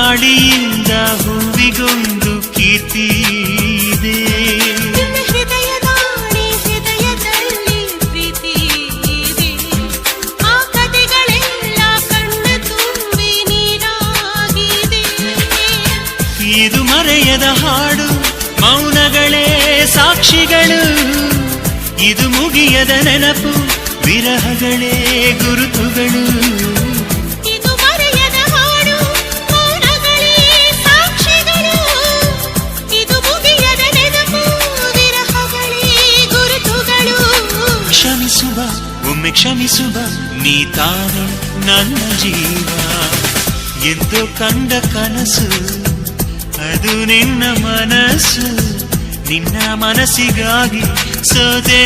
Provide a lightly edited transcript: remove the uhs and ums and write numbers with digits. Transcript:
ಗಾಳಿಯಿಂದ ಹೂವಿಗೊಂದು ಕೀರ್ತಿ ಇದೆ. ಹೃದಯದಾಣೆ ಹೃದಯದಲ್ಲಿ ಪ್ರೀತಿ ಇದೆ. ಆ ಕಥೆಗಳೆಲ್ಲ ಕಣ್ಣ ತುಂಬಿ ನೀರಾಗಿದೆ. ಇದು ಮರೆಯದ ಹಾಡು, ಮೌನಗಳೇ ಸಾಕ್ಷಿಗಳು. ಇದು ಮುಗಿಯದ ನೆನಪು, ವಿರಹಗಳೇ ಗುರುತುಗಳು. ಇದು ಮರೆಯದ ಹಾಡು, ಮೌನಗಳೇ ಸಾಕ್ಷಿಗಳು. ಇದು ಮುಗಿಯದ ನೆನಪು, ವಿರಹಗಳೇ ಗುರುತುಗಳು. ಕ್ಷಮಿಸುವ, ಒಮ್ಮೆ ಕ್ಷಮಿಸುವ, ನೀ ತಾನೆ ನನ್ನ ಜೀವ. ಎಂದು ಕಂಡ ಕನಸು ಅದು ನಿನ್ನ ಮನಸ್ಸು. ನಿನ್ನ ಮನಸ್ಸಿಗಾಗಿ ಸೋದೆ.